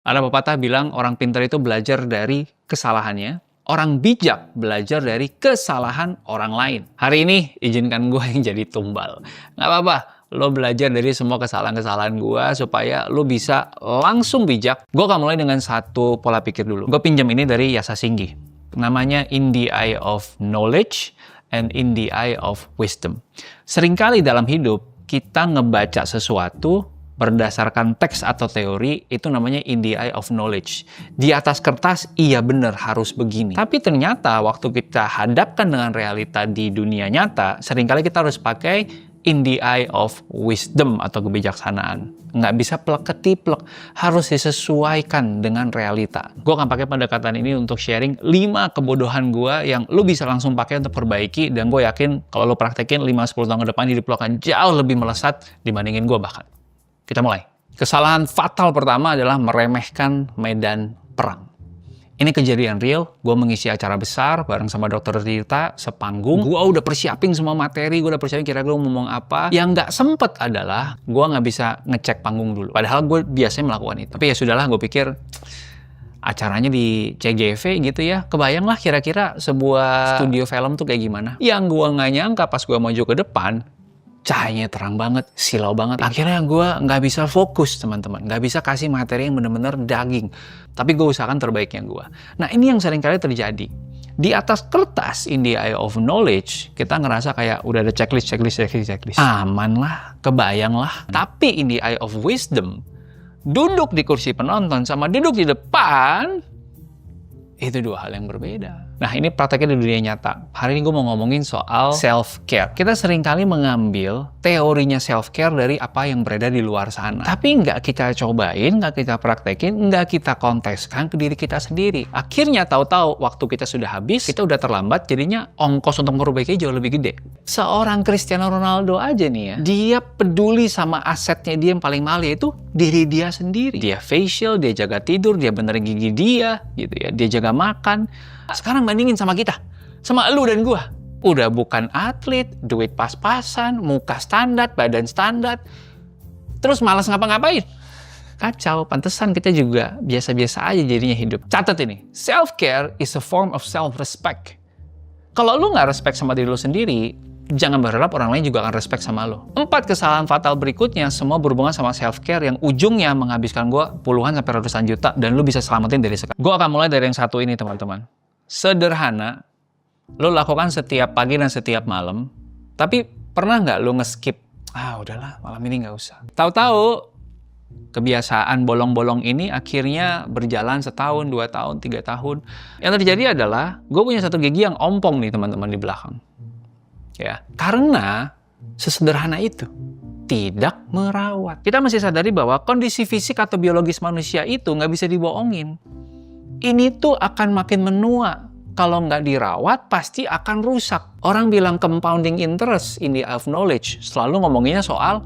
Ada pepatah bilang orang pintar itu belajar dari kesalahannya, orang bijak belajar dari kesalahan orang lain. Hari ini izinkan gue yang jadi tumbal. Nggak apa-apa, lo belajar dari semua kesalahan-kesalahan gue supaya lo bisa langsung bijak. Gue akan mulai dengan satu pola pikir dulu. Gue pinjam ini dari Yasa Singgi. Namanya In the Eye of Knowledge and In the Eye of Wisdom. Seringkali dalam hidup kita ngebaca sesuatu berdasarkan teks atau teori, itu namanya in the eye of knowledge. Di atas kertas, iya benar harus begini. Tapi ternyata waktu kita hadapkan dengan realita di dunia nyata, seringkali kita harus pakai in the eye of wisdom atau kebijaksanaan. Nggak bisa plek-ketiplek, harus disesuaikan dengan realita. Gue akan pakai pendekatan ini untuk sharing 5 kebodohan gue yang lo bisa langsung pakai untuk perbaiki, dan gue yakin kalau lo praktekin 5-10 tahun ke depan, hidup lo akan jauh lebih melesat dibandingin gue bahkan. Kita mulai. Kesalahan fatal pertama adalah meremehkan medan perang. Ini kejadian real. Gue mengisi acara besar bareng sama Dr. Tirta sepanggung. Gue udah persiapin semua materi, gue udah persiapin kira-kira gue ngomong apa. Yang nggak sempet adalah gue nggak bisa ngecek panggung dulu. Padahal gue biasanya melakukan itu. Tapi ya sudahlah, gue pikir acaranya di CGV gitu ya. Kebayang lah kira-kira sebuah studio film tuh kayak gimana. Yang gue nggak nyangka pas gue maju ke depan, cahayanya terang banget, silau banget. Akhirnya gue nggak bisa fokus, teman-teman. Nggak bisa kasih materi yang bener-bener daging. Tapi gue usahakan terbaiknya gue. Nah, ini yang seringkali terjadi. Di atas kertas, in the eye of knowledge, kita ngerasa kayak udah ada checklist. Aman lah, kebayang lah. Tapi in the eye of wisdom, duduk di kursi penonton sama duduk di depan, itu dua hal yang berbeda. Nah, ini prakteknya di dunia nyata. Hari ini gue mau ngomongin soal self-care. Kita seringkali mengambil teorinya self-care dari apa yang beredar di luar sana. Tapi nggak kita cobain, nggak kita praktekin, nggak kita konteskan ke diri kita sendiri. Akhirnya tahu-tahu waktu kita sudah habis, kita udah terlambat, jadinya ongkos untuk memperbaiki jauh lebih gede. Seorang Cristiano Ronaldo aja nih ya, dia peduli sama asetnya dia yang paling mahal, yaitu diri dia sendiri. Dia facial, dia jaga tidur, dia benerin gigi dia, gitu ya. Dia jaga makan. Sekarang bandingin sama kita, sama lu dan gua. Udah bukan atlet, duit pas-pasan, muka standar, badan standar, terus malas ngapa-ngapain. Kacau, pantesan kita juga biasa-biasa aja jadinya hidup. Catat ini, self-care is a form of self-respect. Kalau lu nggak respect sama diri lu sendiri, jangan berharap orang lain juga akan respect sama lo. 4 kesalahan fatal berikutnya semua berhubungan sama self-care yang ujungnya menghabiskan gue puluhan sampai ratusan juta, dan lo bisa selamatin dari sekarang. Gue akan mulai dari yang satu ini, teman-teman. Sederhana, lo lakukan setiap pagi dan setiap malam, tapi pernah nggak lo nge-skip? Udahlah, malam ini nggak usah. Tahu-tahu kebiasaan bolong-bolong ini akhirnya berjalan setahun, 2 tahun, 3 tahun. Yang terjadi adalah gue punya satu gigi yang ompong nih, teman-teman, di belakang. Ya, karena sesederhana itu, tidak merawat. Kita mesti sadari bahwa kondisi fisik atau biologis manusia itu nggak bisa dibohongin. Ini tuh akan makin menua. Kalau nggak dirawat, pasti akan rusak. Orang bilang compounding interest in the eye of knowledge, selalu ngomonginnya soal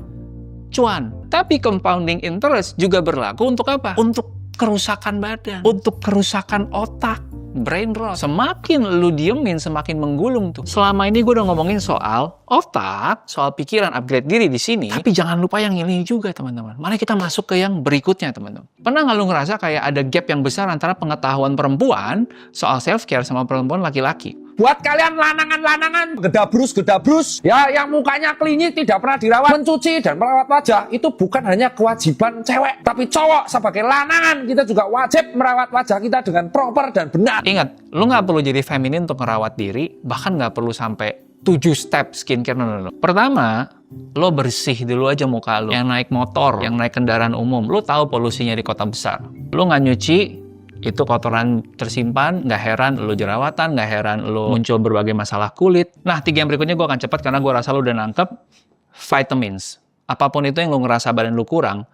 cuan. Tapi compounding interest juga berlaku untuk apa? Untuk kerusakan badan, untuk kerusakan otak, brain rot. Semakin lu diemin, semakin menggulung tuh. Selama ini gue udah ngomongin soal otak, soal pikiran, upgrade diri di sini. Tapi jangan lupa yang ini juga, teman-teman. Mari kita masuk ke yang berikutnya, teman-teman. Pernah nggak lu ngerasa kayak ada gap yang besar antara pengetahuan perempuan soal self-care sama perempuan laki-laki? Buat kalian lanangan-lanangan, gedabrus, ya yang mukanya klinik, tidak pernah dirawat, mencuci dan merawat wajah, itu bukan hanya kewajiban cewek, tapi cowok sebagai lanangan, kita juga wajib merawat wajah kita dengan proper dan benar. Ingat, lu nggak perlu jadi feminin untuk merawat diri, bahkan nggak perlu sampai 7 step skincare, no. Pertama, lo bersih dulu aja muka lo. Yang naik motor, yang naik kendaraan umum, lo tahu polusinya di kota besar. Lo nggak nyuci, itu kotoran tersimpan, nggak heran lo jerawatan, nggak heran lo muncul berbagai masalah kulit. Nah, 3 yang berikutnya gue akan cepat karena gue rasa lo udah nangkep. Vitamins. Apapun itu yang lo ngerasa badan lo kurang,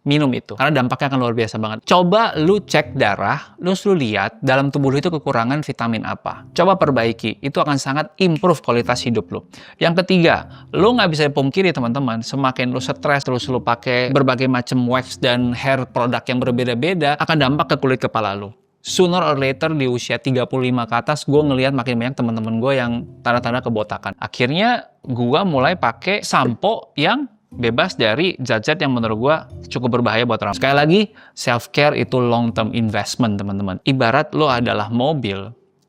minum itu. Karena dampaknya akan luar biasa banget. Coba lu cek darah, lu lihat dalam tubuh lu itu kekurangan vitamin apa. Coba perbaiki, itu akan sangat improve kualitas hidup lu. Yang ketiga, lu nggak bisa dipungkiri, teman-teman, semakin lu stres, terus lu pakai berbagai macam wax dan hair product yang berbeda-beda, akan dampak ke kulit kepala lu. Sooner or later di usia 35 ke atas, gue ngelihat makin banyak teman-teman gue yang tanda-tanda kebotakan. Akhirnya gue mulai pakai sampo yang bebas dari zat-zat yang menurut gua cukup berbahaya buat orang. Sekali lagi, self-care itu long-term investment, teman-teman. Ibarat lo adalah mobil,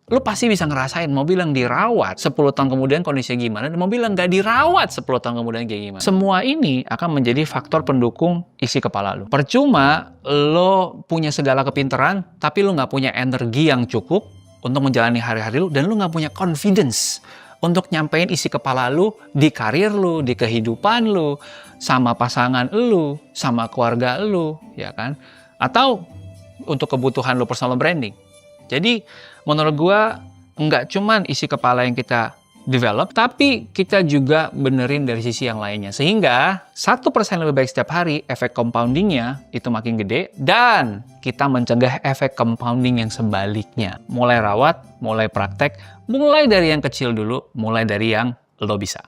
lo pasti bisa ngerasain mobil yang dirawat 10 tahun kemudian kondisinya gimana, dan mobil yang nggak dirawat 10 tahun kemudian kayak gimana. Semua ini akan menjadi faktor pendukung isi kepala lo. Percuma lo punya segala kepintaran, tapi lo nggak punya energi yang cukup untuk menjalani hari-hari lo, dan lo nggak punya confidence untuk nyampein isi kepala lu di karir lu, di kehidupan lu, sama pasangan lu, sama keluarga lu, ya kan? Atau untuk kebutuhan lu personal branding. Jadi menurut gua nggak cuman isi kepala yang kita develop, tapi kita juga benerin dari sisi yang lainnya. Sehingga 1% lebih baik setiap hari, efek compoundingnya itu makin gede, dan kita mencegah efek compounding yang sebaliknya. Mulai rawat, mulai praktek, mulai dari yang kecil dulu, mulai dari yang lo bisa.